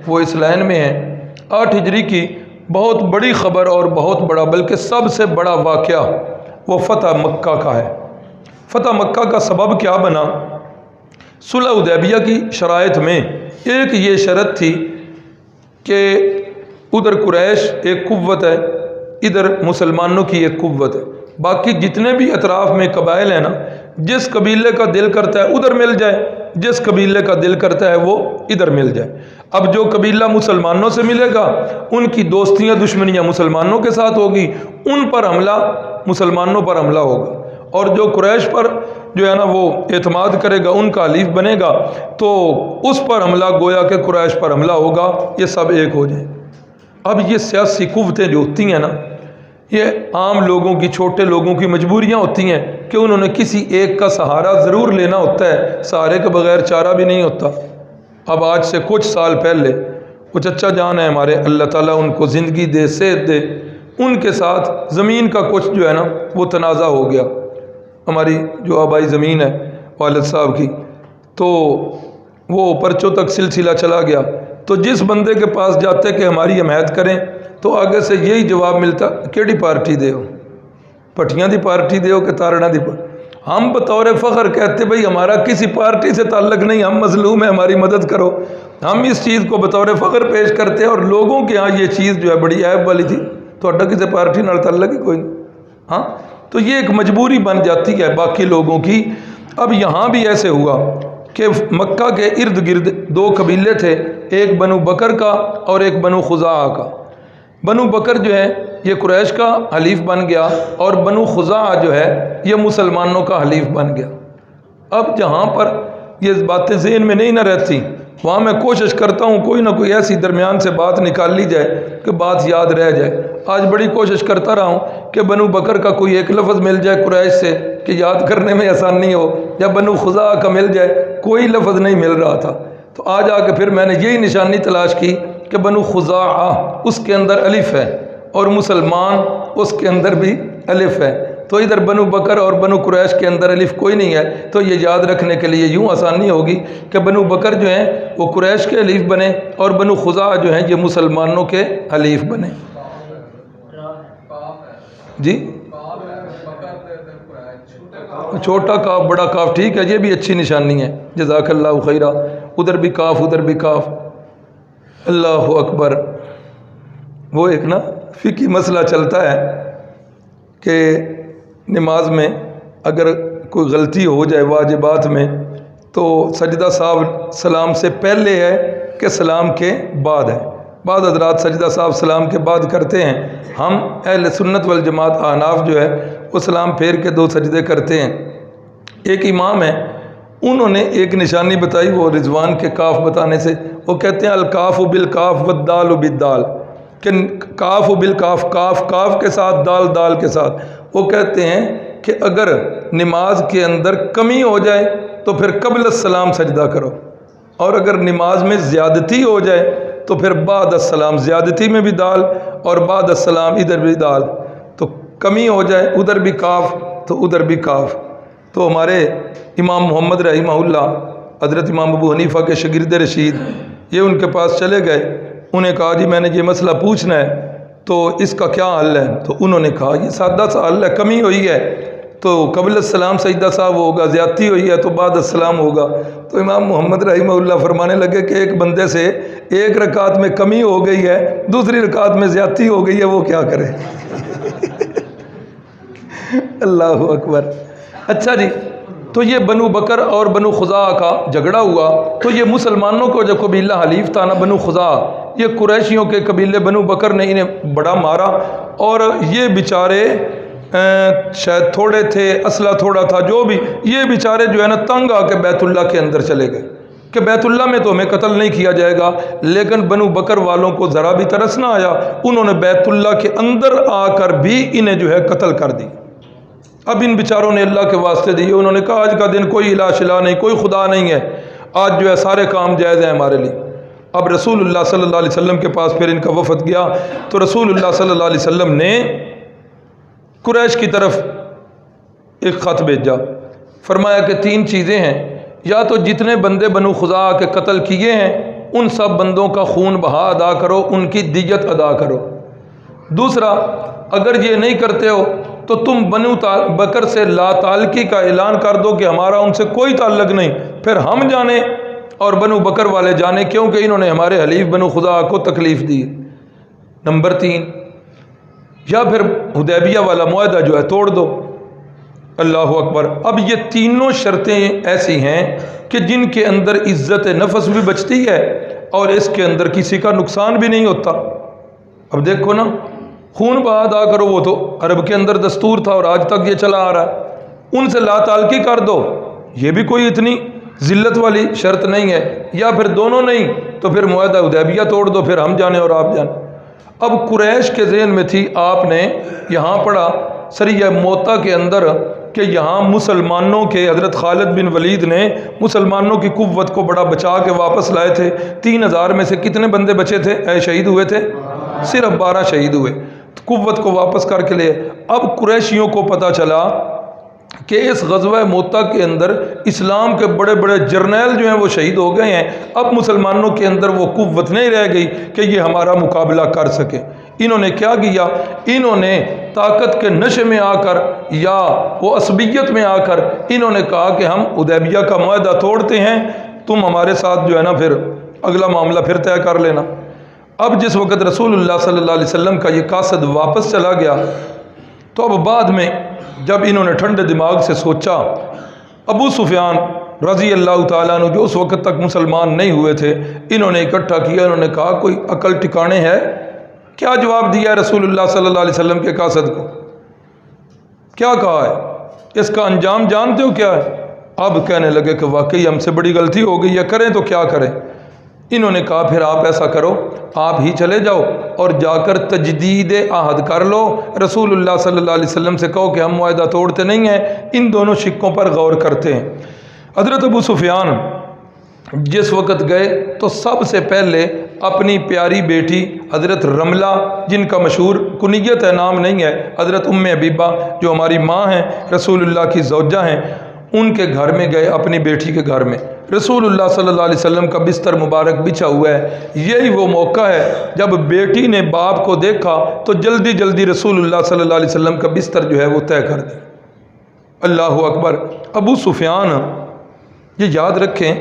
وہ اس لائن میں ہیں۔ 8 ہجری کی بہت بڑی خبر اور بہت بڑا بلکہ سب سے بڑا واقعہ وہ فتح مکہ کا ہے۔ فتح مکہ کا سبب کیا بنا؟ صلح حدیبیہ کی شرائط میں ایک یہ شرط تھی کہ ادھر قریش ایک قوت ہے، ادھر مسلمانوں کی ایک قوت ہے، باقی جتنے بھی اطراف میں قبائل ہیں نا، جس قبیلے کا دل کرتا ہے ادھر مل جائے، جس قبیلے کا دل کرتا ہے وہ ادھر مل جائے۔ اب جو قبیلہ مسلمانوں سے ملے گا ان کی دوستیاں دشمنیاں مسلمانوں کے ساتھ ہوگی، ان پر حملہ مسلمانوں پر حملہ ہوگا، اور جو قریش پر جو ہے نا وہ اعتماد کرے گا، ان کا حلیف بنے گا، تو اس پر حملہ گویا کہ قریش پر حملہ ہوگا، یہ سب ایک ہو جائیں۔ اب یہ سیاسی قوتیں جو ہوتی ہیں نا، یہ عام لوگوں کی، چھوٹے لوگوں کی مجبوریاں ہوتی ہیں کہ انہوں نے کسی ایک کا سہارا ضرور لینا ہوتا ہے، سہارے کے بغیر چارہ بھی نہیں ہوتا۔ اب آج سے کچھ سال پہلے وہ چچا جان ہے ہمارے، اللہ تعالیٰ ان کو زندگی دے، صحت دے، ان کے ساتھ زمین کا کچھ جو ہے نا وہ تنازع ہو گیا، ہماری جو آبائی زمین ہے والد صاحب کی، تو وہ پرچوں تک سلسلہ چلا گیا۔ تو جس بندے کے پاس جاتے کہ ہماری حمایت کریں تو آگے سے یہی جواب ملتا، کیڑی پارٹی دے ہو، پٹھیاں دی پارٹی دے ہو کہ تارڑا دی پارٹی؟ ہم بطور فخر کہتے بھئی ہمارا کسی پارٹی سے تعلق نہیں، ہم مظلوم ہیں، ہماری مدد کرو، ہم اس چیز کو بطور فخر پیش کرتے ہیں، اور لوگوں کے ہاں یہ چیز جو ہے بڑی عیب والی تھی، تو اڈا کسی پارٹی نال تعلق ہی کوئی نہیں۔ ہاں، تو یہ ایک مجبوری بن جاتی ہے باقی لوگوں کی۔ اب یہاں بھی ایسے ہوا کہ مکہ کے ارد گرد 2 قبیلے تھے، ایک بنو بکر کا اور ایک بنو خزاعہ کا۔ بنو بکر جو ہے یہ قریش کا حلیف بن گیا، اور بنو خزاعہ جو ہے یہ مسلمانوں کا حلیف بن گیا۔ اب جہاں پر یہ باتیں ذہن میں نہیں نہ رہتی، وہاں میں کوشش کرتا ہوں کوئی نہ کوئی ایسی درمیان سے بات نکال لی جائے کہ بات یاد رہ جائے۔ آج بڑی کوشش کرتا رہا ہوں کہ بنو بکر کا کوئی ایک لفظ مل جائے قریش سے کہ یاد کرنے میں آسانی ہو، یا بنو خزاعہ کا مل جائے، کوئی لفظ نہیں مل رہا تھا۔ تو آج آ کے پھر میں نے یہی نشانی تلاش کی کہ بنو خزاعہ اس کے اندر الف ہے، اور مسلمان اس کے اندر بھی الف ہے، تو ادھر بنو بکر اور بنو قریش کے اندر الف کوئی نہیں ہے، تو یہ یاد رکھنے کے لیے یوں آسانی ہوگی کہ بنو بکر جو ہیں وہ قریش کے حلیف بنے، اور بنو خزاعہ جو ہیں یہ مسلمانوں کے حلیف بنے۔ جی چھوٹا کاف بڑا کاف، ٹھیک ہے، یہ بھی اچھی نشانی ہے، جزاک اللہ خیرہ، ادھر بھی کاف ادھر بھی کاف، اللہ اکبر۔ وہ ایک نا فقہی مسئلہ چلتا ہے کہ نماز میں اگر کوئی غلطی ہو جائے واجبات میں، تو سجدہ صاحب سلام سے پہلے ہے کہ سلام کے بعد ہے؟ بعض حضرات سجدہ صاحب سلام کے بعد کرتے ہیں، ہم اہل سنت والجماعت احناف جو ہے وہ سلام پھیر کے 2 سجدے کرتے ہیں۔ ایک امام ہے، انہوں نے ایک نشانی بتائی، وہ رضوان کے کاف بتانے سے، وہ کہتے ہیں الکاف بالکاف والدال بالدال، کہ کاف بالکاف، کاف کاف کے ساتھ، دال دال کے ساتھ۔ وہ کہتے ہیں کہ اگر نماز کے اندر کمی ہو جائے تو پھر قبل السلام سجدہ کرو، اور اگر نماز میں زیادتی ہو جائے تو پھر بعد السلام، زیادتی میں بھی دال اور بعد السلام ادھر بھی دال، تو کمی ہو جائے ادھر بھی کاف تو ادھر بھی کاف۔ تو ہمارے امام محمد رحمہ اللہ، حضرت امام ابو حنیفہ کے شاگرد رشید، یہ ان کے پاس چلے گئے، انہیں کہا جی میں نے یہ مسئلہ پوچھنا ہے تو اس کا کیا حل ہے؟ تو انہوں نے کہا یہ سادہ سا حل ہے، کمی ہوئی ہے تو قبل السلام سجدہ صاحب ہوگا، زیادتی ہوئی ہے تو بعد السلام ہوگا۔ تو امام محمد رحمہ اللہ فرمانے لگے کہ ایک بندے سے ایک رکعت میں کمی ہو گئی ہے، دوسری رکعت میں زیادتی ہو گئی ہے، وہ کیا کرے؟ اللہ اکبر۔ اچھا جی، تو یہ بنو بکر اور بنو خزاعہ کا جھگڑا ہوا، تو یہ مسلمانوں کو جو قبیلہ حلیف تھا نا بنو خزاعہ، یہ قریشیوں کے قبیلے بنو بکر نے انہیں بڑا مارا، اور یہ بیچارے شاید تھوڑے تھے، اسلحہ تھوڑا تھا، جو بھی، یہ بیچارے جو ہے نا تنگ آ کے بیت اللہ کے اندر چلے گئے کہ بیت اللہ میں تو ہمیں قتل نہیں کیا جائے گا، لیکن بنو بکر والوں کو ذرا بھی ترس نہ آیا، انہوں نے بیت اللہ کے اندر آ کر بھی انہیں جو ہے قتل کر دی۔ اب ان بیچاروں نے اللہ کے واسطے دیے، انہوں نے کہا آج کا دن کوئی الہ شلا نہیں، کوئی خدا نہیں ہے، آج جو ہے سارے کام جائز ہیں ہمارے لیے۔ اب رسول اللہ صلی اللہ علیہ وسلم کے پاس پھر ان کا وفد گیا، تو رسول اللہ صلی اللہ علیہ وسلم نے قریش کی طرف ایک خط بھیجا، فرمایا کہ 3 چیزیں ہیں، یا تو جتنے بندے بنو خزاعہ کے قتل کیے ہیں ان سب بندوں کا خون بہا ادا کرو، ان کی دیت ادا کرو۔ دوسرا، اگر یہ نہیں کرتے ہو تو تم بنو بکر سے لا تعلقی کا اعلان کر دو کہ ہمارا ان سے کوئی تعلق نہیں، پھر ہم جانیں اور بنو بکر والے جانیں، کیونکہ انہوں نے ہمارے حلیف بنو خدا کو تکلیف دی۔ نمبر 3، یا پھر حدیبیہ والا معاہدہ جو ہے توڑ دو۔ اللہ اکبر۔ اب یہ تینوں شرطیں ایسی ہیں کہ جن کے اندر عزت نفس بھی بچتی ہے اور اس کے اندر کسی کا نقصان بھی نہیں ہوتا۔ اب دیکھو نا، خون بہا ادا کرو، وہ تو عرب کے اندر دستور تھا اور آج تک یہ چلا آ رہا ہے۔ ان سے لا تعلقی کر دو، یہ بھی کوئی اتنی ذلت والی شرط نہیں ہے۔ یا پھر دونوں نہیں تو پھر معاہدہ حدیبیہ توڑ دو، پھر ہم جانیں اور آپ جانیں۔ اب قریش کے ذہن میں تھی، آپ نے یہاں پڑھا سریہ موتا کے اندر کہ یہاں مسلمانوں کے حضرت خالد بن ولید نے مسلمانوں کی قوت کو بڑا بچا کے واپس لائے تھے۔ 3000 میں سے کتنے بندے بچے تھے، شہید ہوئے تھے؟ صرف 12 شہید ہوئے، قوت کو واپس کر کے لے۔ اب قریشیوں کو پتہ چلا کہ اس غزوہ موتا کے اندر اسلام کے بڑے بڑے جرنیل جو ہیں وہ شہید ہو گئے ہیں، اب مسلمانوں کے اندر وہ قوت نہیں رہ گئی کہ یہ ہمارا مقابلہ کر سکے۔ انہوں نے کیا کیا؟ انہوں نے طاقت کے نشے میں آ کر یا وہ عصبیت میں آ کر انہوں نے کہا کہ ہم حدیبیہ کا معاہدہ توڑتے ہیں، تم ہمارے ساتھ جو ہے نا پھر اگلا معاملہ پھر طے کر لینا۔ اب جس وقت رسول اللہ صلی اللہ علیہ وسلم کا یہ قاصد واپس چلا گیا تو اب بعد میں جب انہوں نے ٹھنڈے دماغ سے سوچا، ابو سفیان رضی اللہ تعالیٰ عنہ جو اس وقت تک مسلمان نہیں ہوئے تھے، انہوں نے اکٹھا کیا، انہوں نے کہا کوئی عقل ٹھکانے ہے؟ کیا جواب دیا رسول اللہ صلی اللہ علیہ وسلم کے قاصد کو؟ کیا کہا ہے؟ اس کا انجام جانتے ہو کیا ہے؟ اب کہنے لگے کہ واقعی ہم سے بڑی غلطی ہو گئی ہے، کریں تو کیا کریں؟ انہوں نے کہا پھر آپ ایسا کرو، آپ ہی چلے جاؤ اور جا کر تجدید عہد کر لو، رسول اللہ صلی اللہ علیہ وسلم سے کہو کہ ہم معاہدہ توڑتے نہیں ہیں، ان دونوں شکوں پر غور کرتے ہیں۔ حضرت ابو سفیان جس وقت گئے تو سب سے پہلے اپنی پیاری بیٹی حضرت رملہ، جن کا مشہور کنیت ہے، نام نہیں ہے، حضرت ام حبیبہ جو ہماری ماں ہیں، رسول اللہ کی زوجہ ہیں، ان کے گھر میں گئے، اپنی بیٹی کے گھر میں۔ رسول اللہ صلی اللہ علیہ وسلم کا بستر مبارک بچھا ہوا ہے، یہی وہ موقع ہے جب بیٹی نے باپ کو دیکھا تو جلدی جلدی رسول اللہ صلی اللہ علیہ وسلم کا بستر جو ہے وہ طے کر دیا۔ اللہ اکبر۔ ابو سفیان یہ یاد رکھیں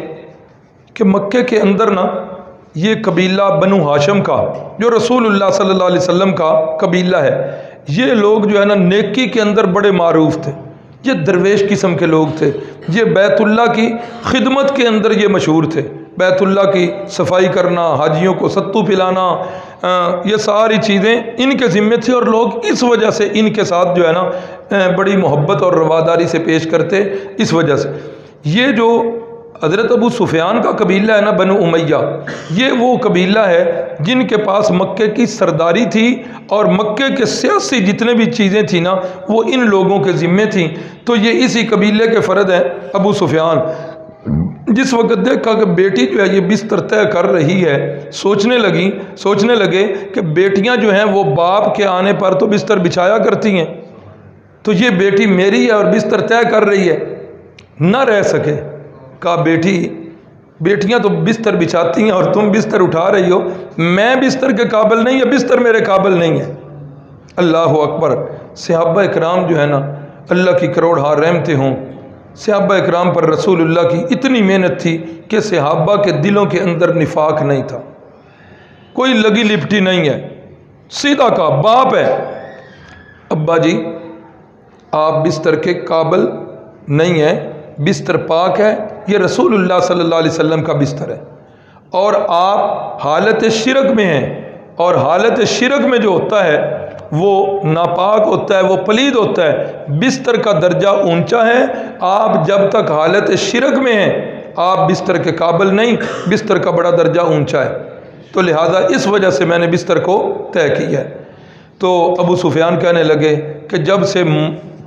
کہ مکے کے اندر نا یہ قبیلہ بنو ہاشم کا جو رسول اللہ صلی اللہ علیہ وسلم کا قبیلہ ہے، یہ لوگ جو ہے نا نیکی کے اندر بڑے معروف تھے، یہ درویش قسم کے لوگ تھے، یہ بیت اللہ کی خدمت کے اندر یہ مشہور تھے، بیت اللہ کی صفائی کرنا، حاجیوں کو ستو پلانا، یہ ساری چیزیں ان کے ذمے تھی، اور لوگ اس وجہ سے ان کے ساتھ جو ہے نا بڑی محبت اور رواداری سے پیش کرتے۔ اس وجہ سے یہ جو حضرت ابو سفیان کا قبیلہ ہے نا، بنو امیہ، یہ وہ قبیلہ ہے جن کے پاس مکے کی سرداری تھی اور مکے کے سیاسی جتنے بھی چیزیں تھیں نا وہ ان لوگوں کے ذمے تھیں۔ تو یہ اسی قبیلے کے فرد ہیں ابو سفیان۔ جس وقت دیکھا کہ بیٹی جو ہے یہ بستر طے کر رہی ہے، سوچنے لگے کہ بیٹیاں جو ہیں وہ باپ کے آنے پر تو بستر بچھایا کرتی ہیں، تو یہ بیٹی میری ہے اور بستر طے کر رہی ہے، نہ رہ سکے۔ کہا بیٹیاں تو بستر بچھاتی ہیں اور تم بستر اٹھا رہی ہو، میں بستر کے قابل نہیں ہے، بستر میرے قابل نہیں ہے۔ اللہ اکبر۔ صحابہ اکرام جو ہے نا، اللہ کی کروڑہا رحمتیں ہوں، صحابہ اکرام پر رسول اللہ کی اتنی محنت تھی کہ صحابہ کے دلوں کے اندر نفاق نہیں تھا، کوئی لگی لپٹی نہیں ہے، سیدھا کہا باپ ہے، ابا جی آپ بستر کے قابل نہیں ہیں، بستر پاک ہے، یہ رسول اللہ صلی اللہ علیہ وسلم کا بستر ہے، اور آپ حالت شرک میں ہیں، اور حالت شرک میں جو ہوتا ہے وہ ناپاک ہوتا ہے، وہ پلید ہوتا ہے، بستر کا درجہ اونچا ہے، آپ جب تک حالت شرک میں ہیں آپ بستر کے قابل نہیں، بستر کا بڑا درجہ اونچا ہے، تو لہٰذا اس وجہ سے میں نے بستر کو طے کیا ہے۔ تو ابو سفیان کہنے لگے کہ جب سے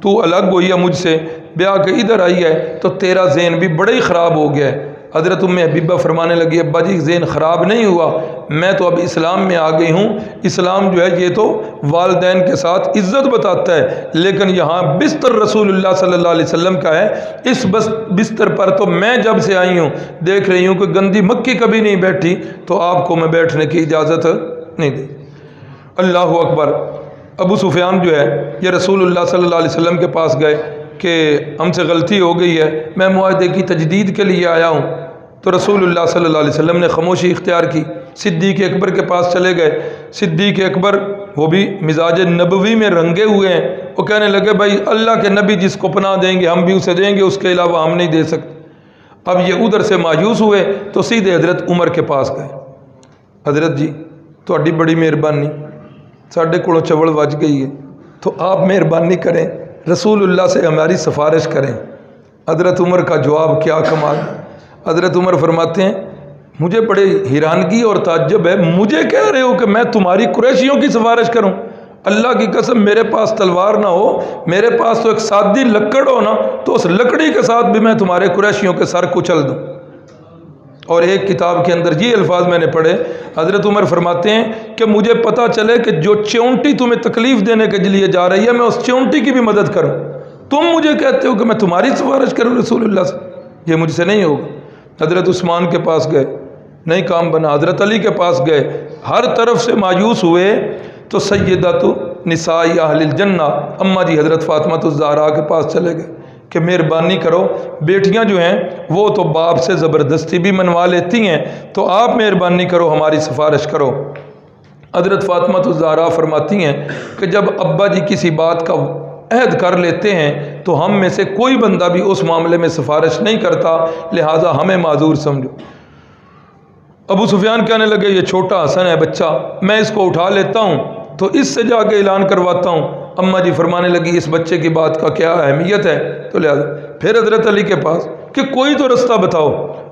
تو الگ ہوئی ہے مجھ سے، بیاہ کے ادھر آئی ہے تو تیرا ذہن بھی بڑا ہی خراب ہو گیا ہے، حضرت ام حبیبہ فرمانے لگی ابا جی ذہن خراب نہیں ہوا، میں تو اب اسلام میں آ گئی ہوں، اسلام جو ہے یہ تو والدین کے ساتھ عزت بتاتا ہے، لیکن یہاں بستر رسول اللہ صلی اللہ علیہ وسلم کا ہے، اس بستر پر تو میں جب سے آئی ہوں دیکھ رہی ہوں کہ گندی مکھی کبھی نہیں بیٹھی، تو آپ کو میں بیٹھنے کی اجازت نہیں دی۔ اللہ اکبر۔ ابو سفیان جو ہے یہ رسول اللہ صلی اللہ علیہ وسلم کے پاس گئے کہ ہم سے غلطی ہو گئی ہے، میں معاہدے کی تجدید کے لیے آیا ہوں۔ تو رسول اللہ صلی اللہ علیہ وسلم نے خاموشی اختیار کی، صدیق اکبر کے پاس چلے گئے۔ صدیق اکبر وہ بھی مزاج نبوی میں رنگے ہوئے ہیں، وہ کہنے لگے بھائی اللہ کے نبی جس کو پناہ دیں گے ہم بھی اسے دیں گے، اس کے علاوہ ہم نہیں دے سکتے۔ اب یہ ادھر سے مایوس ہوئے تو سیدھے حضرت عمر کے پاس گئے، حضرت جی تہاڈی بڑی مہربانی، ساڈے کولوں چوڑ وج گئی ہے، تو آپ مہربانی کریں رسول اللہ سے ہماری سفارش کریں۔ حضرت عمر کا جواب کیا کمال! حضرت عمر فرماتے ہیں مجھے بڑے حیرانگی اور تعجب ہے، مجھے کہہ رہے ہو کہ میں تمہاری قریشیوں کی سفارش کروں؟ اللہ کی قسم میرے پاس تلوار نہ ہو، میرے پاس تو ایک سادی لکڑ ہو نا، تو اس لکڑی کے ساتھ بھی میں تمہارے قریشیوں کے سر کچل دوں۔ اور ایک کتاب کے اندر یہ الفاظ میں نے پڑھے، حضرت عمر فرماتے ہیں کہ مجھے پتہ چلے کہ جو چونٹی تمہیں تکلیف دینے کے لیے جا رہی ہے میں اس چونٹی کی بھی مدد کروں، تم مجھے کہتے ہو کہ میں تمہاری سفارش کروں رسول اللہ سے، یہ مجھ سے نہیں ہوگا۔ حضرت عثمان کے پاس گئے، نہیں کام بنا، حضرت علی کے پاس گئے، ہر طرف سے مایوس ہوئے تو سیدۃ نساء اہل الجنہ اماں جی حضرت فاطمہ الزہرا کے پاس چلے گئے کہ مہربانی کرو، بیٹیاں جو ہیں وہ تو باپ سے زبردستی بھی منوا لیتی ہیں، تو آپ مہربانی کرو ہماری سفارش کرو۔ حضرت فاطمہ الزہرا فرماتی ہیں کہ جب ابا جی کسی بات کا عہد کر لیتے ہیں تو ہم میں سے کوئی بندہ بھی اس معاملے میں سفارش نہیں کرتا، لہٰذا ہمیں معذور سمجھو۔ ابو سفیان کہنے لگے یہ چھوٹا حسن ہے بچہ، میں اس کو اٹھا لیتا ہوں تو اس سے جا کے اعلان کرواتا ہوں۔ اماں جی فرمانے لگی اس بچے کی بات کا کیا اہمیت ہے، تو لہٰذا پھر حضرت علی کے پاس کہ کوئی تو رستہ بتاؤ۔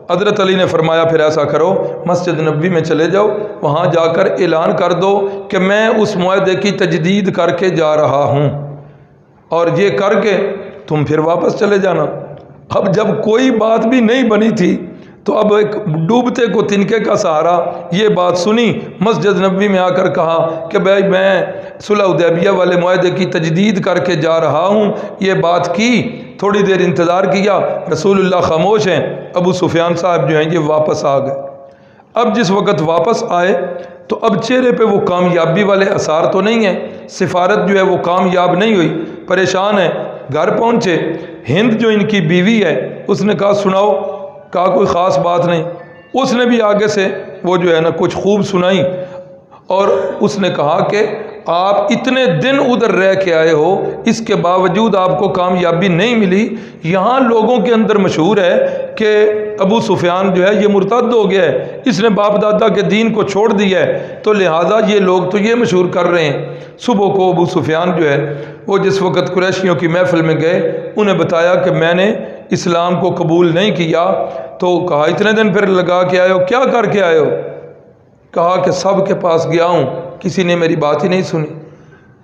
حضرت علی نے فرمایا پھر ایسا کرو مسجد نبوی میں چلے جاؤ، وہاں جا کر اعلان کر دو کہ میں اس معاہدے کی تجدید کر کے جا رہا ہوں، اور یہ کر کے تم پھر واپس چلے جانا۔ اب جب کوئی بات بھی نہیں بنی تھی تو اب ایک ڈوبتے کو تنکے کا سہارا، یہ بات سنی، مسجد نبوی میں آ کر کہا کہ بھائی میں صلح حدیبیہ والے معاہدے کی تجدید کر کے جا رہا ہوں، یہ بات کی، تھوڑی دیر انتظار کیا، رسول اللہ خاموش ہیں، ابو سفیان صاحب جو ہیں یہ واپس آ گئے۔ اب جس وقت واپس آئے تو اب چہرے پہ وہ کامیابی والے اثار تو نہیں ہیں، سفارت جو ہے وہ کامیاب نہیں ہوئی، پریشان ہے۔ گھر پہنچے، ہند جو ان کی بیوی ہے اس نے کہا سناؤ، کہا کوئی خاص بات نہیں، اس نے بھی آگے سے وہ جو ہے نا کچھ خوب سنائی، اور اس نے کہا کہ آپ اتنے دن ادھر رہ کے آئے ہو، اس کے باوجود آپ کو کامیابی نہیں ملی، یہاں لوگوں کے اندر مشہور ہے کہ ابو سفیان جو ہے یہ مرتد ہو گیا ہے، اس نے باپ دادا کے دین کو چھوڑ دیا ہے، تو لہٰذا یہ لوگ تو یہ مشہور کر رہے ہیں۔ صبح کو ابو سفیان جو ہے وہ جس وقت قریشیوں کی محفل میں گئے، انہیں بتایا کہ میں نے اسلام کو قبول نہیں کیا، تو کہا اتنے دن پھر لگا کے آئے ہو، کیا کر کے آئے ہو؟ کہا کہ سب کے پاس گیا ہوں، کسی نے میری بات ہی نہیں سنی۔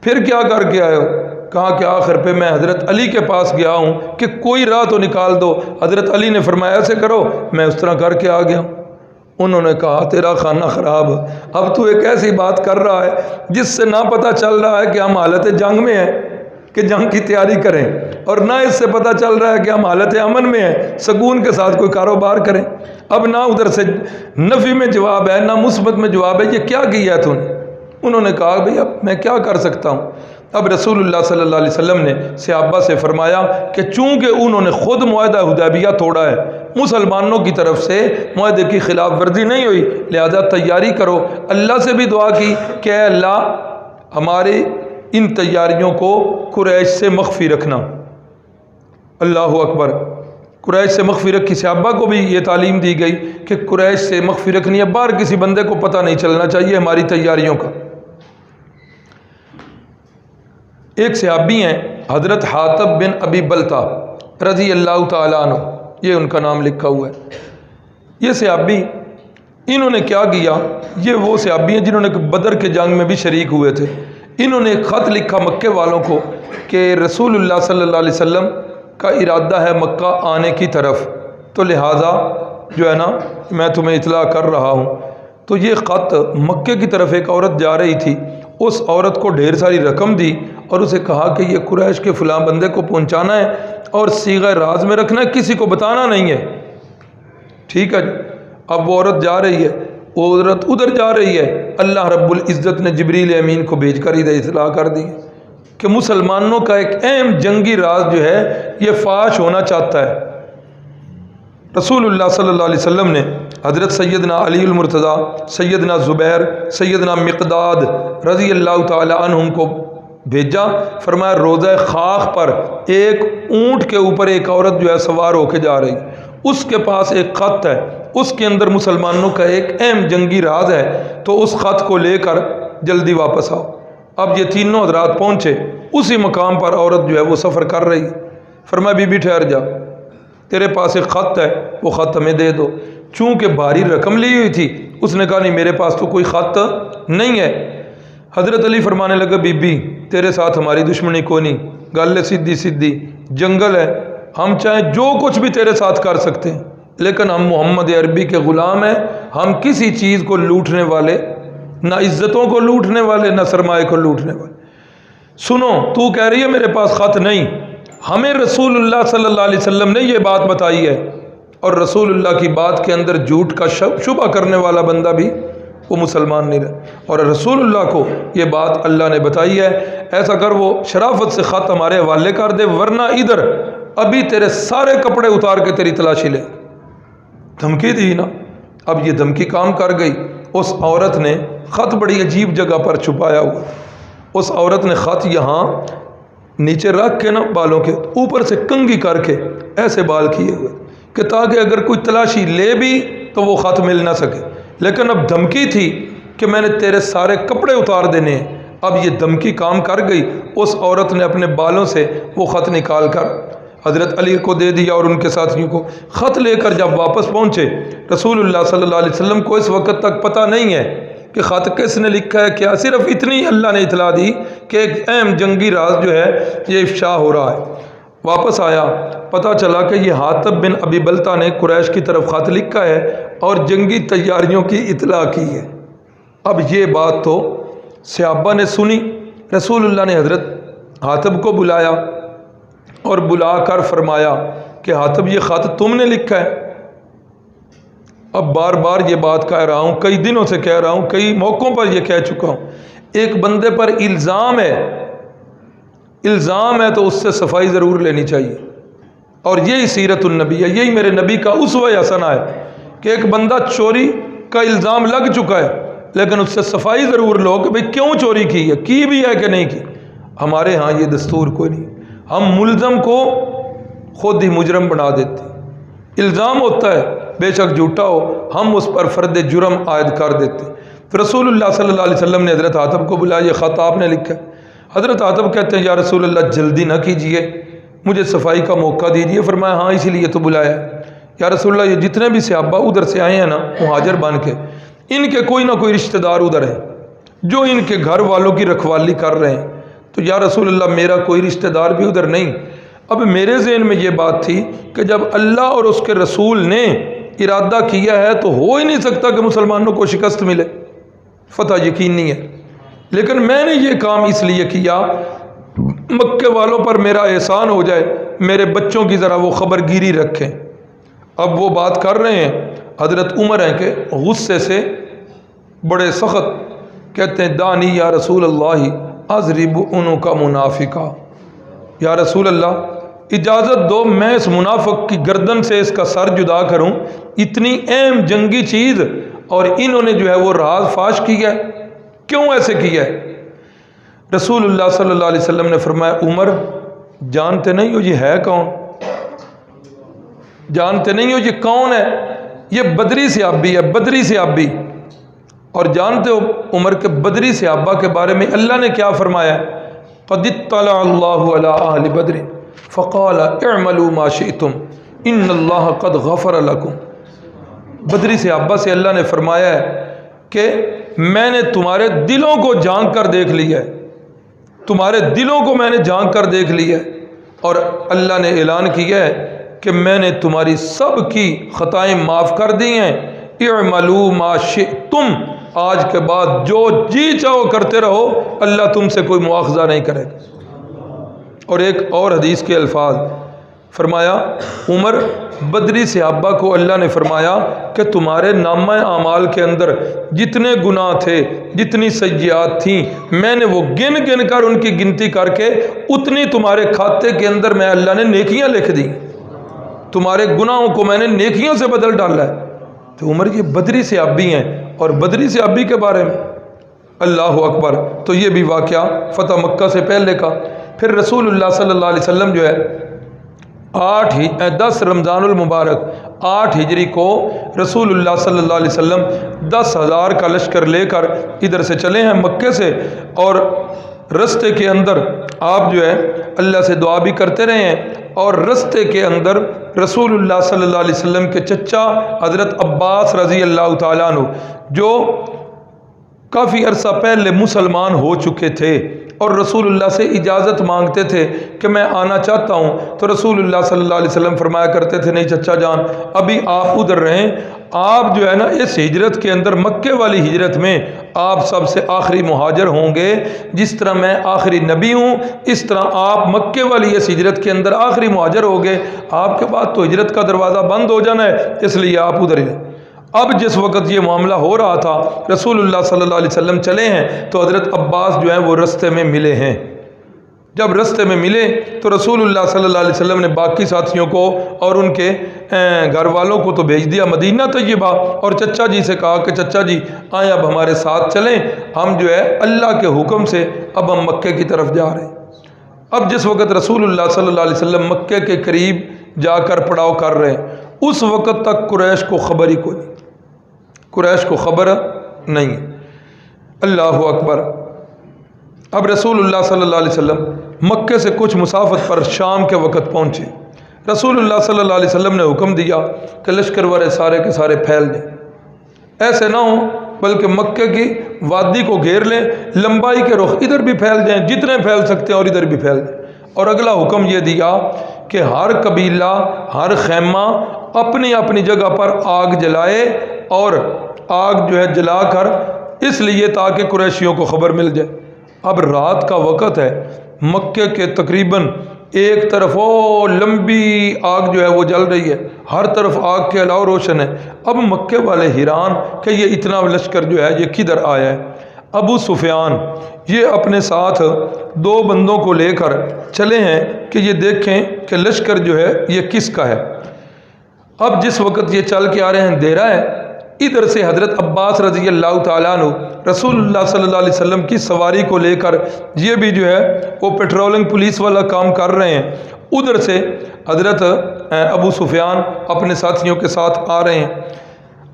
پھر کیا کر کے آئے ہو؟ کہا کہ آخر پہ میں حضرت علی کے پاس گیا ہوں کہ کوئی راہ تو نکال دو۔ حضرت علی نے فرمایا ایسے کرو، میں اس طرح کر کے آ گیا ہوں۔ انہوں نے کہا تیرا خانہ خراب، اب تو ایک ایسی بات کر رہا ہے جس سے نہ پتہ چل رہا ہے کہ ہم حالت جنگ میں ہیں کہ جنگ کی تیاری کریں، اور نہ اس سے پتہ چل رہا ہے کہ ہم حالت امن میں ہیں، سکون کے ساتھ کوئی کاروبار کریں۔ اب نہ ادھر سے نفی میں جواب ہے نہ مثبت میں جواب ہے، یہ کیا کیا ہے تو نے؟ انہوں نے کہا بھئی اب میں کیا کر سکتا ہوں؟ اب رسول اللہ صلی اللہ علیہ وسلم نے صحابہ سے فرمایا کہ چونکہ انہوں نے خود معاہدہ حدیبیہ توڑا ہے، مسلمانوں کی طرف سے معاہدے کی خلاف ورزی نہیں ہوئی، لہذا تیاری کرو۔ اللہ سے بھی دعا کی کہ اے اللہ ہمارے ان تیاریوں کو قریش سے مخفی رکھنا۔ اللہ اکبر، قریش سے مخفی رکھی، صحابہ کو بھی یہ تعلیم دی گئی کہ قریش سے مخفی رکھنی ہے، باہر کسی بندے کو پتہ نہیں چلنا چاہیے ہماری تیاریوں کا۔ ایک صحابی ہیں حضرت حاتب بن ابی بلتا رضی اللہ تعالیٰ عنہ، یہ ان کا نام لکھا ہوا ہے۔ یہ صحابی انہوں نے کیا کیا، یہ وہ صحابی ہیں جنہوں نے بدر کے جنگ میں بھی شریک ہوئے تھے۔ انہوں نے ایک خط لکھا مکے والوں کو کہ رسول اللہ صلی اللہ علیہ وسلم کا ارادہ ہے مکہ آنے کی طرف، تو لہٰذا جو ہے نا میں تمہیں اطلاع کر رہا ہوں۔ تو یہ خط مکے کی طرف ایک عورت جا رہی تھی، اس عورت کو ڈھیر ساری رقم دی اور اسے کہا کہ یہ قریش کے فلاں بندے کو پہنچانا ہے اور صیغہ راز میں رکھنا ہے، کسی کو بتانا نہیں ہے۔ ٹھیک ہے جی۔ اب وہ عورت جا رہی ہے، وہ عورت ادھر جا رہی ہے، اللہ رب العزت نے جبریل امین کو بھیج کر ادھر اطلاع کر دی کہ مسلمانوں کا ایک اہم جنگی راز جو ہے یہ فاش ہونا چاہتا ہے۔ رسول اللہ صلی اللہ علیہ وسلم نے حضرت سیدنا علی المرتضیٰ، سیدنا زبیر، سیدنا مقداد رضی اللہ تعالی عنہم کو بھیجا، فرمایا روضہ خاک پر ایک اونٹ کے اوپر ایک عورت جو ہے سوار ہو کے جا رہی، اس کے پاس ایک خط ہے، اس کے اندر مسلمانوں کا ایک اہم جنگی راز ہے، تو اس خط کو لے کر جلدی واپس آؤ۔ اب یہ تینوں حضرات پہنچے، اسی مقام پر عورت جو ہے وہ سفر کر رہی، فرمایا بی بی ٹھہر جا، تیرے پاس ایک خط ہے، وہ خط ہمیں دے دو۔ چونکہ بھاری رقم لی ہوئی تھی، اس نے کہا نہیں میرے پاس تو کوئی خط نہیں ہے۔ حضرت علی فرمانے لگا بی بی تیرے ساتھ ہماری دشمنی کوئی نہیں، گل ہے سیدھی سیدھی، جنگل ہے، ہم چاہیں جو کچھ بھی تیرے ساتھ کر سکتے ہیں، لیکن ہم محمد عربی کے غلام ہیں، ہم کسی چیز کو لوٹنے والے، نہ عزتوں کو لوٹنے والے، نہ سرمایہ کو لوٹنے والے۔ سنو تو کہہ رہی ہے میرے پاس خط نہیں، ہمیں رسول اللہ صلی اللہ علیہ وسلم نے یہ بات بتائی ہے، اور رسول اللہ کی بات کے اندر جھوٹ کا شبہ کرنے والا بندہ بھی وہ مسلمان نہیں رہا، اور رسول اللہ کو یہ بات اللہ نے بتائی ہے، ایسا کر وہ شرافت سے خط ہمارے حوالے کر دے، ورنہ ادھر ابھی تیرے سارے کپڑے اتار کے تیری تلاشی لے۔ دھمکی دی نا، اب یہ دھمکی کام کر گئی۔ اس عورت نے خط بڑی عجیب جگہ پر چھپایا ہوا، اس عورت نے خط یہاں نیچے رکھ کے نا بالوں کے اوپر سے کنگھی کر کے ایسے بال کیے ہوئے کہ تاکہ اگر کوئی تلاشی لے بھی تو وہ خط مل نہ سکے، لیکن اب دھمکی تھی کہ میں نے تیرے سارے کپڑے اتار دینے ہیں۔ اب یہ دھمکی کام کر گئی، اس عورت نے اپنے بالوں سے وہ خط نکال کر حضرت علی کو دے دیا اور ان کے ساتھیوں کو۔ خط لے کر جب واپس پہنچے، رسول اللہ صلی اللہ علیہ وسلم کو اس وقت تک پتہ نہیں ہے کہ خط کس نے لکھا ہے کیا، صرف اتنی اللہ نے اطلاع دی کہ ایک اہم جنگی راز جو ہے یہ افشا ہو رہا ہے۔ واپس آیا، پتہ چلا کہ یہ حاطب بن ابی بلتہ نے قریش کی طرف خط لکھا ہے اور جنگی تیاریوں کی اطلاع کی ہے۔ اب یہ بات تو صحابہ نے سنی، رسول اللہ نے حضرت حاطب کو بلایا اور بلا کر فرمایا کہ حاطب یہ خط تم نے لکھا ہے؟ اب بار بار یہ بات کہہ رہا ہوں، کئی دنوں سے کہہ رہا ہوں، کئی موقعوں پر یہ کہہ چکا ہوں، ایک بندے پر الزام ہے تو اس سے صفائی ضرور لینی چاہیے، اور یہی سیرت النبی ہے، یہی میرے نبی کا اسوہ حسنہ ہے کہ ایک بندہ چوری کا الزام لگ چکا ہے لیکن اس سے صفائی ضرور لو کہ بھئی کیوں چوری کی ہے، کی بھی ہے کہ نہیں کی۔ ہمارے ہاں یہ دستور کوئی نہیں، ہم ملزم کو خود ہی مجرم بنا دیتے، الزام ہوتا ہے بے شک جھوٹا ہو، ہم اس پر فرد جرم عائد کر دیتے۔ تو رسول اللہ صلی اللہ علیہ وسلم نے حضرت حاطب کو بلایا، یہ خط آپ نے لکھا ہے۔ حضرت حاطب کہتے ہیں یا رسول اللہ جلدی نہ کیجئے، مجھے صفائی کا موقع دیجیے۔ فرمایا ہاں اسی لیے تو بلایا ہے یا رسول اللہ، یہ جتنے بھی صحابہ ادھر سے آئے ہیں نا مہاجر بن کے، ان کے کوئی نہ کوئی رشتہ دار ادھر ہیں جو ان کے گھر والوں کی رکھوالی کر رہے ہیں، تو یا رسول اللہ میرا کوئی رشتہ دار بھی ادھر نہیں۔ اب میرے ذہن میں یہ بات تھی کہ جب اللہ اور اس کے رسول نے ارادہ کیا ہے تو ہو ہی نہیں سکتا کہ مسلمانوں کو شکست ملے، فتح یقینی ہے، لیکن میں نے یہ کام اس لیے کیا مکے والوں پر میرا احسان ہو جائے، میرے بچوں کی ذرا وہ خبر گیری رکھیں۔ اب وہ بات کر رہے ہیں، حضرت عمر ہیں کہ غصے سے بڑے سخت کہتے ہیں دانی یا رسول اللہ اضرب عنق منافقا، یا رسول اللہ اجازت دو میں اس منافق کی گردن سے اس کا سر جدا کروں، اتنی اہم جنگی چیز اور انہوں نے جو ہے وہ راز فاش کیا ہے، کیوں ایسے کیا ہے؟ رسول اللہ صلی اللہ علیہ وسلم نے فرمایا عمر جانتے نہیں ہو یہ ہے کون؟ جانتے نہیں ہو یہ کون ہے؟ یہ بدری صحابی ہے، بدری صحابی۔ اور جانتے ہو عمر کے بدری صحابہ کے بارے میں اللہ نے کیا فرمایا ہے؟ قد اطلع اللہ علی اہل بدر فقال اعملوا ما شئتم ان اللہ قد غفر لکم۔ بدری صحابہ سے اللہ نے فرمایا ہے کہ میں نے تمہارے دلوں کو جھانک کر دیکھ لیا ہے، تمہارے دلوں کو میں نے جھانک کر دیکھ لیا ہے، اور اللہ نے اعلان کیا ہے کہ میں نے تمہاری سب کی خطائیں معاف کر دی ہیں، اعملوا ما شئتم، آج کے بعد جو جی چاہو کرتے رہو، اللہ تم سے کوئی مواخذہ نہیں کرے گا۔ اور ایک اور حدیث کے الفاظ فرمایا، عمر بدری صحابہ کو اللہ نے فرمایا کہ تمہارے نامہ اعمال کے اندر جتنے گناہ تھے، جتنی سیئات تھیں، میں نے وہ گن گن کر ان کی گنتی کر کے اتنی تمہارے کھاتے کے اندر میں اللہ نے نیکیاں لکھ دی، تمہارے گناہوں کو میں نے نیکیوں سے بدل ڈالا ہے۔ تو عمر یہ بدری صحابی ہیں، اور بدری صحابی کے بارے میں اللہ اکبر۔ تو یہ بھی واقعہ فتح مکہ سے پہلے کا۔ پھر رسول اللہ صلی اللہ علیہ وسلم جو ہے 10 رمضان المبارک 8 ہجری کو رسول اللہ صلی اللہ علیہ وسلم 10,000 کا لشکر لے کر ادھر سے چلے ہیں مکے سے، اور رستے کے اندر آپ جو ہے اللہ سے دعا بھی کرتے رہے ہیں، اور رستے کے اندر رسول اللہ صلی اللہ علیہ وسلم کے چچا حضرت عباس رضی اللہ تعالیٰ عنہ جو کافی عرصہ پہلے مسلمان ہو چکے تھے اور رسول اللہ سے اجازت مانگتے تھے کہ میں آنا چاہتا ہوں، تو رسول اللہ صلی اللہ علیہ وسلم فرمایا کرتے تھے نہیں چچا جان ابھی آپ ادھر رہیں، آپ جو ہے نا اس ہجرت کے اندر مکے والی ہجرت میں آپ سب سے آخری مہاجر ہوں گے، جس طرح میں آخری نبی ہوں اس طرح آپ مکے والی اس ہجرت کے اندر آخری مہاجر ہو گے، آپ کے بعد تو ہجرت کا دروازہ بند ہو جانا ہے، اس لیے آپ ادھر ہی رہیں۔ اب جس وقت یہ معاملہ ہو رہا تھا رسول اللہ صلی اللہ علیہ وسلم چلے ہیں تو حضرت عباس جو ہیں وہ رستے میں ملے ہیں۔ جب رستے میں ملے تو رسول اللہ صلی اللہ علیہ وسلم نے باقی ساتھیوں کو اور ان کے گھر والوں کو تو بھیج دیا مدینہ طیبہ، اور چچا جی سے کہا کہ چچا جی آئیں اب ہمارے ساتھ چلیں، ہم جو ہے اللہ کے حکم سے اب ہم مکے کی طرف جا رہے ہیں۔ اب جس وقت رسول اللہ صلی اللہ علیہ وسلم مکے کے قریب جا کر پڑاؤ کر رہے ہیں، اس وقت تک قریش کو خبر ہی کوئی نہیں، قریش کو خبر نہیں۔ اللہ اکبر۔ اب رسول اللہ صلی اللہ علیہ وسلم مکے سے کچھ مسافت پر شام کے وقت پہنچے۔ رسول اللہ صلی اللہ علیہ وسلم نے حکم دیا کہ لشکر والے سارے کے سارے پھیل جائیں، ایسے نہ ہوں بلکہ مکے کی وادی کو گھیر لیں، لمبائی کے رخ ادھر بھی پھیل جائیں جتنے پھیل سکتے ہیں اور ادھر بھی پھیل جائیں۔ اور اگلا حکم یہ دیا کہ ہر قبیلہ ہر خیمہ اپنی اپنی جگہ پر آگ جلائے، اور آگ جو ہے جلا کر اس لیے تاکہ قریشیوں کو خبر مل جائے۔ اب رات کا وقت ہے، مکے کے تقریباً ایک طرف وہ لمبی آگ جو ہے وہ جل رہی ہے، ہر طرف آگ کے علاوہ روشن ہے۔ اب مکے والے حیران کہ یہ اتنا لشکر جو ہے یہ کدھر آیا ہے۔ ابو سفیان یہ اپنے ساتھ 2 بندوں کو لے کر چلے ہیں کہ یہ دیکھیں کہ لشکر جو ہے یہ کس کا ہے۔ اب جس وقت یہ چل کے آ رہے ہیں اندھیرا ہے، ادھر سے حضرت عباس رضی اللہ تعالیٰ عنہ رسول اللہ صلی اللہ علیہ وسلم کی سواری کو لے کر یہ بھی جو ہے وہ پیٹرولنگ پولیس والا کام کر رہے ہیں، ادھر سے حضرت ابو سفیان اپنے ساتھیوں کے ساتھ آ رہے ہیں۔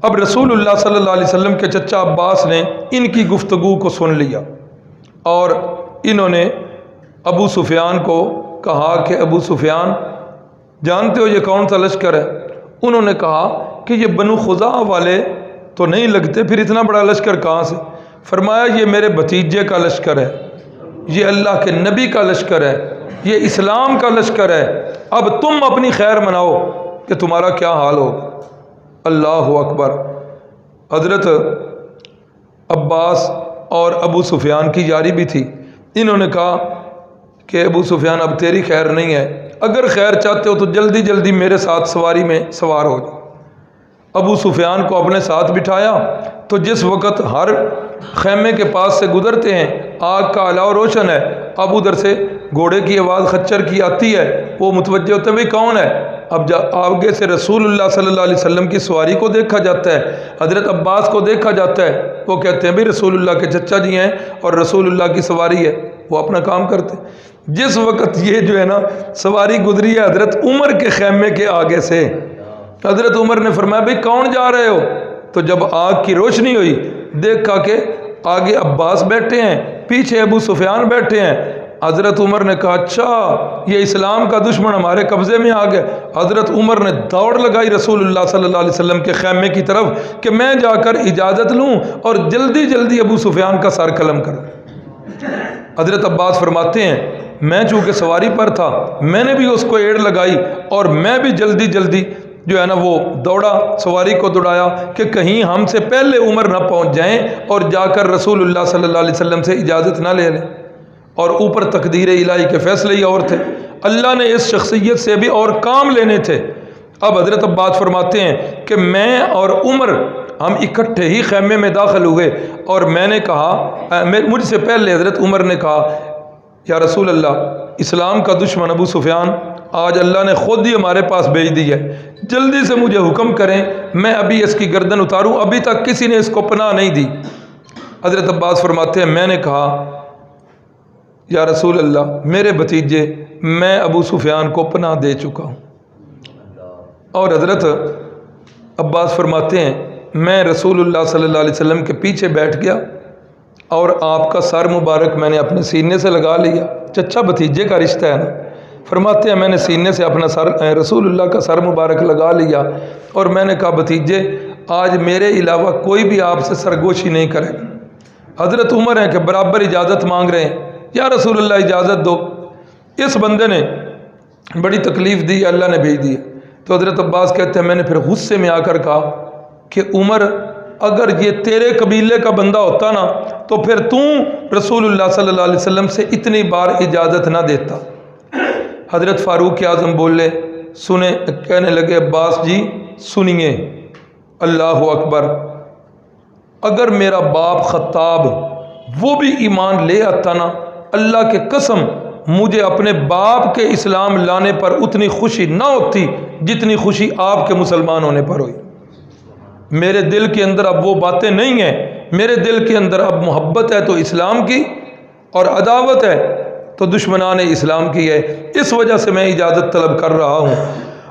اب رسول اللہ صلی اللہ علیہ وسلم کے چچا عباس نے ان کی گفتگو کو سن لیا، اور انہوں نے ابو سفیان کو کہا کہ ابو سفیان جانتے ہو یہ کون سا لشکر ہے؟ انہوں نے کہا کہ یہ بنو خزاعہ والے تو نہیں لگتے، پھر اتنا بڑا لشکر کہاں سے؟ فرمایا یہ میرے بھتیجے کا لشکر ہے، یہ اللہ کے نبی کا لشکر ہے، یہ اسلام کا لشکر ہے، اب تم اپنی خیر مناؤ کہ تمہارا کیا حال ہو۔ اللہ اکبر۔ حضرت عباس اور ابو سفیان کی یاری بھی تھی، انہوں نے کہا کہ ابو سفیان اب تیری خیر نہیں ہے، اگر خیر چاہتے ہو تو جلدی جلدی میرے ساتھ سواری میں سوار ہو جاؤ۔ ابو سفیان کو اپنے ساتھ بٹھایا تو جس وقت ہر خیمے کے پاس سے گزرتے ہیں آگ کا علاوہ روشن ہے، اب ادھر سے گھوڑے کی آواز خچر کی آتی ہے، وہ متوجہ ہوتے ہیں بھائی کون ہے۔ اب آگے سے رسول اللہ صلی اللہ علیہ وسلم کی سواری کو دیکھا جاتا ہے، حضرت عباس کو دیکھا جاتا ہے، وہ کہتے ہیں بھائی رسول اللہ کے چچا جی ہیں اور رسول اللہ کی سواری ہے، وہ اپنا کام کرتے ہیں۔ جس وقت یہ جو ہے نا سواری گزری ہے حضرت عمر کے خیمے کے آگے سے، حضرت عمر نے فرمایا بھائی کون جا رہے ہو؟ تو جب آگ کی روشنی ہوئی دیکھا کہ آگے عباس بیٹھے ہیں، پیچھے ابو سفیان بیٹھے ہیں۔ حضرت عمر نے کہا اچھا یہ اسلام کا دشمن ہمارے قبضے میں آ گیا۔ حضرت عمر نے دوڑ لگائی رسول اللہ صلی اللہ علیہ وسلم کے خیمے کی طرف کہ میں جا کر اجازت لوں اور جلدی جلدی ابو سفیان کا سر قلم کروں۔ حضرت عباس فرماتے ہیں میں چونکہ سواری پر تھا، میں نے بھی اس کو ایڑ لگائی، اور میں بھی جلدی جلدی جو ہے نا وہ دوڑا، سواری کو دوڑایا کہ کہیں ہم سے پہلے عمر نہ پہنچ جائیں اور جا کر رسول اللہ صلی اللہ علیہ وسلم سے اجازت نہ لے لیں۔ اور اوپر تقدیر الہی کے فیصلے ہی اور تھے، اللہ نے اس شخصیت سے بھی اور کام لینے تھے۔ اب حضرت عباس فرماتے ہیں کہ میں اور عمر ہم اکٹھے ہی خیمے میں داخل ہوئے، اور میں نے کہا، مجھ سے پہلے حضرت عمر نے کہا، یا رسول اللہ، اسلام کا دشمن ابو سفیان آج اللہ نے خود ہی ہمارے پاس بھیج دی ہے، جلدی سے مجھے حکم کریں، میں ابھی اس کی گردن اتاروں، ابھی تک کسی نے اس کو پناہ نہیں دی۔ حضرت عباس فرماتے ہیں میں نے کہا، یا رسول اللہ، میرے بھتیجے، میں ابو سفیان کو پناہ دے چکا ہوں۔ اور حضرت عباس فرماتے ہیں میں رسول اللہ صلی اللہ علیہ وسلم کے پیچھے بیٹھ گیا اور آپ کا سر مبارک میں نے اپنے سینے سے لگا لیا، چچا بھتیجے کا رشتہ ہے نا۔ فرماتے ہیں میں نے سینے سے اپنا سر رسول اللہ کا سر مبارک لگا لیا، اور میں نے کہا بھتیجے، آج میرے علاوہ کوئی بھی آپ سے سرگوشی نہیں کرے گا۔ حضرت عمر ہیں کہ برابر اجازت مانگ رہے ہیں، یا رسول اللہ اجازت دو، اس بندے نے بڑی تکلیف دی، اللہ نے بھیج دی۔ تو حضرت عباس کہتے ہیں میں نے پھر غصے میں آ کر کہا کہ عمر، اگر یہ تیرے قبیلے کا بندہ ہوتا نا تو پھر تو رسول اللہ صلی اللہ علیہ وسلم سے اتنی بار اجازت نہ دیتا۔ حضرت فاروق اعظم بولے، سنیں، کہنے لگے عباس جی سنیے، اللہ اکبر، اگر میرا باپ خطاب وہ بھی ایمان لے آتا نا، اللہ کے قسم مجھے اپنے باپ کے اسلام لانے پر اتنی خوشی نہ ہوتی جتنی خوشی آپ کے مسلمان ہونے پر ہوئی۔ میرے دل کے اندر اب وہ باتیں نہیں ہیں، میرے دل کے اندر اب محبت ہے تو اسلام کی، اور عداوت ہے تو دشمنان اسلام کی ہے، اس وجہ سے میں اجازت طلب کر رہا ہوں۔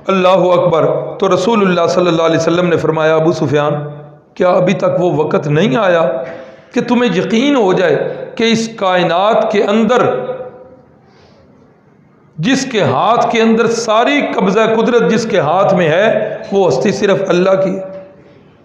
اللہ اکبر۔ تو رسول اللہ صلی اللہ علیہ وسلم نے فرمایا، ابو سفیان، کیا ابھی تک وہ وقت نہیں آیا کہ تمہیں یقین ہو جائے کہ اس کائنات کے اندر جس کے ہاتھ کے اندر ساری قبضہ قدرت جس کے ہاتھ میں ہے وہ ہستی صرف اللہ کی ہے؟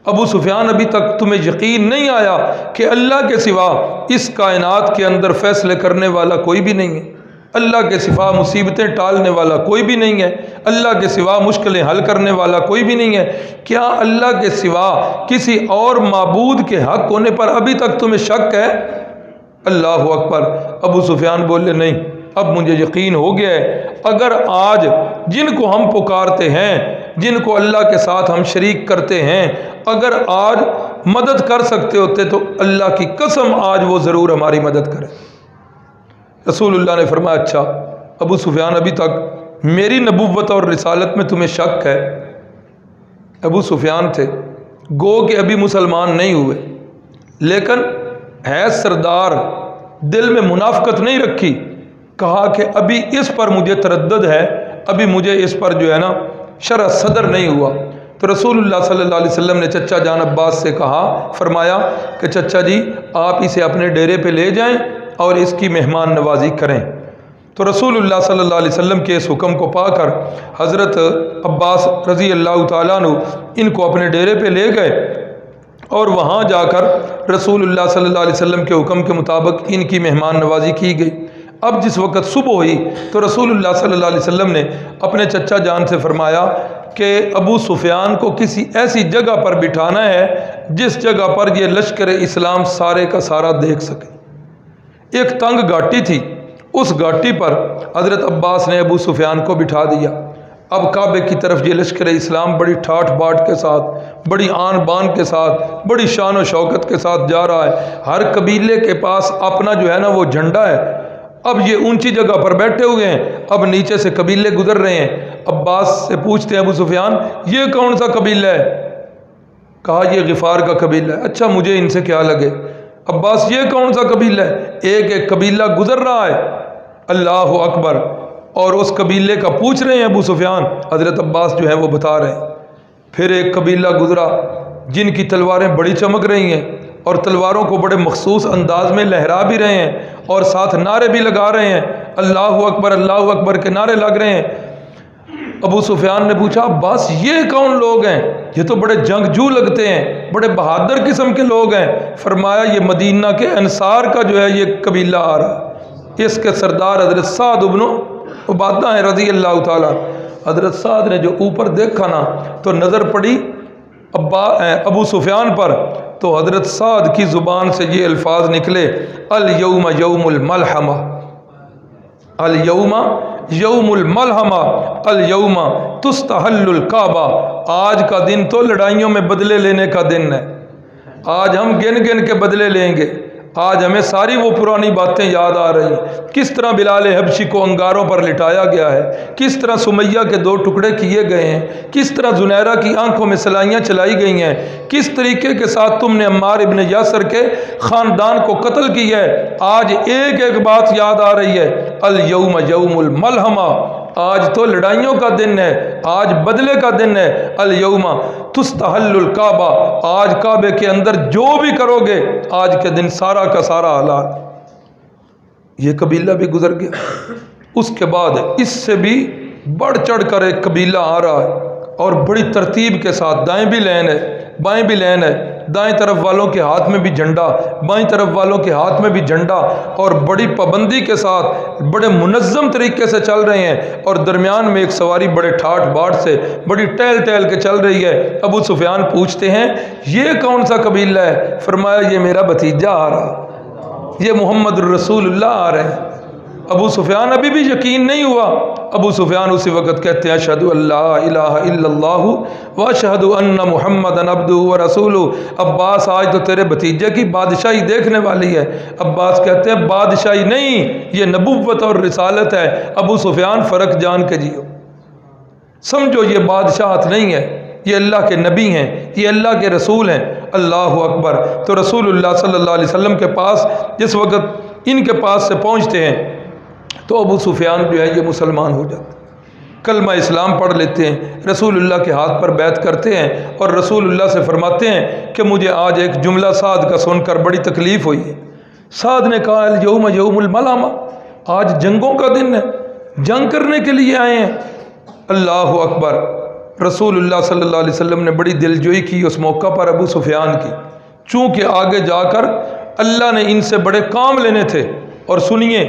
ابو سفیان، ابھی تک تمہیں یقین نہیں آیا کہ اللہ کے سوا اس کائنات کے اندر فیصلے کرنے والا کوئی بھی نہیں ہے، اللہ کے سوا مصیبتیں ٹالنے والا کوئی بھی نہیں ہے، اللہ کے سوا مشکلیں حل کرنے والا کوئی بھی نہیں ہے، کیا اللہ کے سوا کسی اور معبود کے حق ہونے پر ابھی تک تمہیں شک ہے؟ اللہ اکبر۔ ابو سفیان بولے، نہیں، اب مجھے یقین ہو گیا ہے، اگر آج جن کو ہم پکارتے ہیں، جن کو اللہ کے ساتھ ہم شریک کرتے ہیں، اگر آج مدد کر سکتے ہوتے تو اللہ کی قسم آج وہ ضرور ہماری مدد کرے۔ رسول اللہ نے فرمایا، اچھا ابو سفیان، ابھی تک میری نبوت اور رسالت میں تمہیں شک ہے؟ ابو سفیان تھے، گو کہ ابھی مسلمان نہیں ہوئے، لیکن ہے سردار، دل میں منافقت نہیں رکھی، کہا کہ ابھی اس پر مجھے تردد ہے، ابھی مجھے اس پر جو ہے نا شرح صدر نہیں ہوا۔ تو رسول اللہ صلی اللہ علیہ وسلم نے چچا جان عباس سے کہا، فرمایا کہ چچا جی آپ اسے اپنے ڈیرے پہ لے جائیں اور اس کی مہمان نوازی کریں۔ تو رسول اللہ صلی اللہ علیہ وسلم کے اس حکم کو پا کر حضرت عباس رضی اللہ تعالیٰ عنہ ان کو اپنے ڈیرے پہ لے گئے، اور وہاں جا کر رسول اللہ صلی اللہ علیہ وسلم کے حکم کے مطابق ان کی مہمان نوازی کی گئی۔ اب جس وقت صبح ہوئی تو رسول اللہ صلی اللہ علیہ وسلم نے اپنے چچا جان سے فرمایا کہ ابو سفیان کو کسی ایسی جگہ پر بٹھانا ہے جس جگہ پر یہ لشکر اسلام سارے کا سارا دیکھ سکے۔ ایک تنگ گھاٹی تھی، اس گھاٹی پر حضرت عباس نے ابو سفیان کو بٹھا دیا۔ اب کعبے کی طرف یہ لشکر اسلام بڑی ٹھاٹھ باٹ کے ساتھ، بڑی آن بان کے ساتھ، بڑی شان و شوکت کے ساتھ جا رہا ہے۔ ہر قبیلے کے پاس اپنا جو ہے نا وہ جھنڈا ہے۔ اب یہ اونچی جگہ پر بیٹھے ہوئے ہیں، اب نیچے سے قبیلے گزر رہے ہیں۔ عباس سے پوچھتے ہیں ابو سفیان، یہ کون سا قبیلہ ہے؟ کہا یہ غفار کا قبیلہ ہے۔ اچھا مجھے ان سے کیا لگے؟ عباس یہ کون سا قبیلہ ہے؟ ایک ایک قبیلہ گزر رہا ہے۔ اللہ اکبر۔ اور اس قبیلے کا پوچھ رہے ہیں ابو سفیان، حضرت عباس جو ہے وہ بتا رہے ہیں۔ پھر ایک قبیلہ گزرا جن کی تلواریں بڑی چمک رہی ہیں اور تلواروں کو بڑے مخصوص انداز میں لہرا بھی رہے ہیں اور ساتھ نعرے بھی لگا رہے ہیں، اللہ اکبر کے نعرے لگ رہے ہیں۔ ابو سفیان نے پوچھا، عباس یہ کون لوگ ہیں؟ یہ تو بڑے جنگجو لگتے ہیں، بڑے بہادر قسم کے لوگ ہیں۔ فرمایا یہ مدینہ کے انصار کا جو ہے یہ قبیلہ آ رہا ہے، اس کے سردار حضرت سعد بن عبادہ ہیں رضی اللہ تعالیٰ۔ حضرت سعد نے جو اوپر دیکھا نا تو نظر پڑی ابو سفیان پر، تو حضرت سعد کی زبان سے یہ الفاظ نکلے، الیوم یوم الملحمہ، الیوم یوم الملحمہ، الیوم تستحل الکعبہ، آج کا دن تو لڑائیوں میں بدلے لینے کا دن ہے، آج ہم گن گن کے بدلے لیں گے، آج ہمیں ساری وہ پرانی باتیں یاد آ رہی ہیں، کس طرح بلال حبشی کو انگاروں پر لٹایا گیا ہے، کس طرح سمیہ کے 2 ٹکڑے کیے گئے ہیں، کس طرح زنیرہ کی آنکھوں میں سلائیاں چلائی گئی ہیں، کس طریقے کے ساتھ تم نے عمار ابن یاسر کے خاندان کو قتل کیا ہے، آج ایک ایک بات یاد آ رہی ہے، الیوم یوم الملحمہ، آج تو لڑائیوں کا دن ہے، آج بدلے کا دن ہے، الیوم تستحل الکعبہ، آج کعبے کے اندر جو بھی کرو گے آج کے دن سارا کا سارا حلال۔ یہ قبیلہ بھی گزر گیا، اس کے بعد اس سے بھی بڑھ چڑھ کر ایک قبیلہ آ رہا ہے اور بڑی ترتیب کے ساتھ، دائیں بھی لین ہے بائیں بھی لین ہے، دائیں طرف والوں کے ہاتھ میں بھی جھنڈا، بائیں طرف والوں کے ہاتھ میں بھی جھنڈا، اور بڑی پابندی کے ساتھ بڑے منظم طریقے سے چل رہے ہیں، اور درمیان میں ایک سواری بڑے ٹھاٹ باٹ سے بڑی ٹہل ٹہل کے چل رہی ہے۔ ابو سفیان پوچھتے ہیں یہ کون سا قبیلہ ہے؟ فرمایا یہ میرا بھتیجا آ رہا، یہ محمد الرسول اللہ آ رہے ہیں۔ ابو سفیان ابھی بھی یقین نہیں ہوا، ابو سفیان اسی وقت کہتے ہیں اشہد ان لا الہ الا اللہ واشہد ان محمدا عبدہ ورسولہ۔ عباس آج تو تیرے بھتیجے کی بادشاہی دیکھنے والی ہے۔ عباس کہتے ہیں بادشاہی نہیں، یہ نبوت اور رسالت ہے۔ ابو سفیان فرق جان کے جیو، سمجھو یہ بادشاہت نہیں ہے، یہ اللہ کے نبی ہیں، یہ اللہ کے رسول ہیں۔ اللہ اکبر۔ تو رسول اللہ صلی اللہ علیہ وسلم کے پاس جس وقت ان کے پاس سے پہنچتے ہیں تو ابو سفیان جو ہے یہ مسلمان ہو جاتے ہیں، کلمہ اسلام پڑھ لیتے ہیں، رسول اللہ کے ہاتھ پر بیعت کرتے ہیں، اور رسول اللہ سے فرماتے ہیں کہ مجھے آج ایک جملہ سعد کا سن کر بڑی تکلیف ہوئی ہے۔ سعد نے کہا الیوم یوم الملحمہ، آج جنگوں کا دن ہے، جنگ کرنے کے لیے آئے ہیں۔ اللہ اکبر۔ رسول اللہ صلی اللہ علیہ وسلم نے بڑی دلجوئی کی اس موقع پر ابو سفیان کی، چونکہ آگے جا کر اللہ نے ان سے بڑے کام لینے تھے۔ اور سنیے،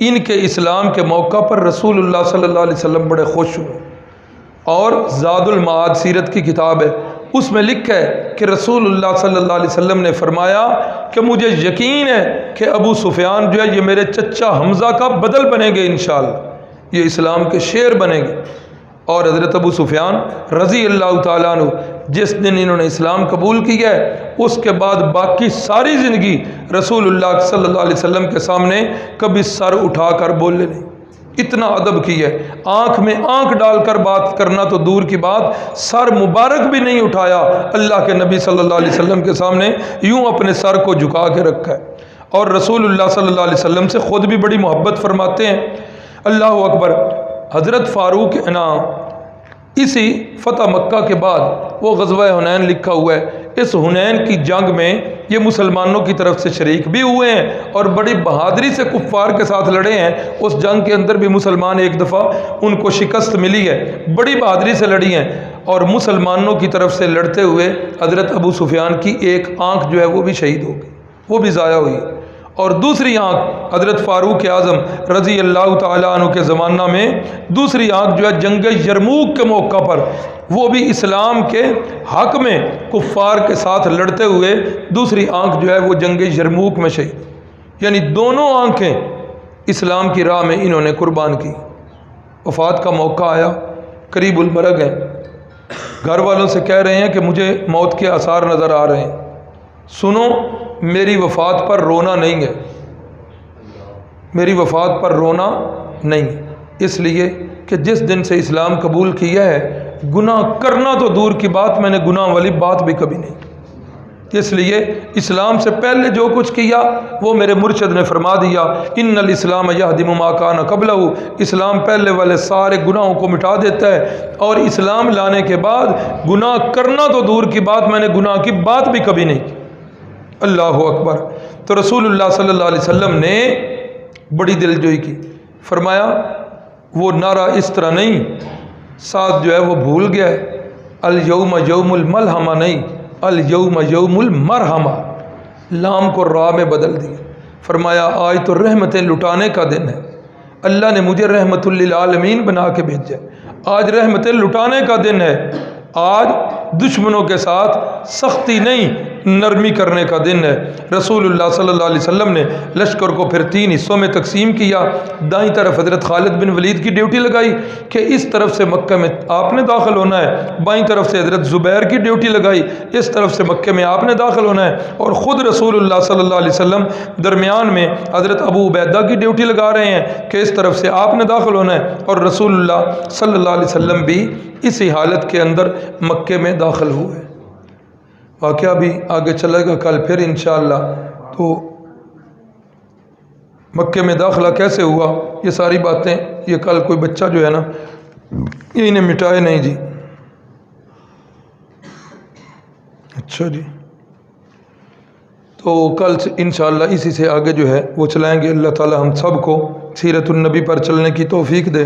ان کے اسلام کے موقع پر رسول اللہ صلی اللہ علیہ وسلم بڑے خوش ہوئے، اور زاد المعاد سیرت کی کتاب ہے، اس میں لکھا ہے کہ رسول اللہ صلی اللہ علیہ وسلم نے فرمایا کہ مجھے یقین ہے کہ ابو سفیان جو ہے یہ میرے چچا حمزہ کا بدل بنیں گے، انشاءاللہ یہ اسلام کے شیر بنیں گے۔ اور حضرت ابو سفیان رضی اللہ تعالیٰ عنہ جس دن انہوں نے اسلام قبول کیا ہے، اس کے بعد باقی ساری زندگی رسول اللہ صلی اللہ علیہ وسلم کے سامنے کبھی سر اٹھا کر بولے نہیں، اتنا ادب کیا ہے، آنکھ میں آنکھ ڈال کر بات کرنا تو دور کی بات، سر مبارک بھی نہیں اٹھایا، اللہ کے نبی صلی اللہ علیہ وسلم کے سامنے یوں اپنے سر کو جھکا کے رکھا ہے۔ اور رسول اللہ صلی اللہ علیہ وسلم سے خود بھی بڑی محبت فرماتے ہیں۔ اللہ اکبر۔ حضرت فاروق اسی فتح مکہ کے بعد وہ غزوہ حنین لکھا ہوا ہے، اس حنین کی جنگ میں یہ مسلمانوں کی طرف سے شریک بھی ہوئے ہیں اور بڑی بہادری سے کفار کے ساتھ لڑے ہیں۔ اس جنگ کے اندر بھی مسلمان ایک دفعہ ان کو شکست ملی ہے، بڑی بہادری سے لڑی ہیں، اور مسلمانوں کی طرف سے لڑتے ہوئے حضرت ابو سفیان کی ایک آنکھ جو ہے وہ بھی شہید ہو گئی، وہ بھی ضائع ہوئی، اور دوسری آنکھ حضرت فاروق اعظم رضی اللہ تعالیٰ عنہ کے زمانہ میں دوسری آنکھ جو ہے جنگ یرموک کے موقع پر وہ بھی اسلام کے حق میں کفار کے ساتھ لڑتے ہوئے دوسری آنکھ جو ہے وہ جنگ یرموک میں شہید، یعنی دونوں آنکھیں اسلام کی راہ میں انہوں نے قربان کی۔ وفات کا موقع آیا، قریب المرگ ہیں، گھر والوں سے کہہ رہے ہیں کہ مجھے موت کے آثار نظر آ رہے ہیں، سنو میری وفات پر رونا نہیں ہے، میری وفات پر رونا نہیں، اس لیے کہ جس دن سے اسلام قبول کیا ہے گناہ کرنا تو دور کی بات، میں نے گناہ والی بات بھی کبھی نہیں کی، اس لیے اسلام سے پہلے جو کچھ کیا وہ میرے مرشد نے فرما دیا، ان الاسلام یہدم ما کان قبلہ، اسلام پہلے والے سارے گناہوں کو مٹا دیتا ہے، اور اسلام لانے کے بعد گناہ کرنا تو دور کی بات، میں نے گناہ کی بات بھی کبھی نہیں کی۔ اللہ اکبر۔ تو رسول اللہ صلی اللہ علیہ وسلم نے بڑی دلجوئی کی، فرمایا وہ نعرہ اس طرح نہیں، ساتھ جو ہے وہ بھول گیا ہے، الیوم یوم الملحمہ نہیں، الیوم یوم المرحمہ، لام کو را میں بدل دیا، فرمایا آج تو رحمتیں لٹانے کا دن ہے، اللہ نے مجھے رحمت للعالمین بنا کے بھیجا ہے۔ آج رحمتیں لٹانے کا دن ہے، آج دشمنوں کے ساتھ سختی نہیں نرمی کرنے کا دن ہے۔ رسول اللہ صلی اللہ علیہ وسلم نے لشکر کو پھر 3 حصوں میں تقسیم کیا۔ دائیں طرف حضرت خالد بن ولید کی ڈیوٹی لگائی کہ اس طرف سے مکہ میں آپ نے داخل ہونا ہے، بائیں طرف سے حضرت زبیر کی ڈیوٹی لگائی، اس طرف سے مکہ میں آپ نے داخل ہونا ہے، اور خود رسول اللہ صلی اللہ علیہ وسلم درمیان میں حضرت ابو عبیدہ کی ڈیوٹی لگا رہے ہیں کہ اس طرف سے آپ نے داخل ہونا ہے، اور رسول اللہ صلی اللہ علیہ وسلم بھی اسی حالت کے اندر مکے میں داخل ہوئے۔ واقعہ بھی آگے چلے گا کل پھر انشاءاللہ۔ تو مکے میں داخلہ کیسے ہوا، یہ ساری باتیں یہ کل کوئی بچہ جو ہے نا یہ انہیں مٹائے نہیں جی۔ اچھا جی، تو کل سے انشاءاللہ اسی سے آگے جو ہے وہ چلائیں گے۔ اللہ تعالی ہم سب کو سیرت النبی پر چلنے کی توفیق دے۔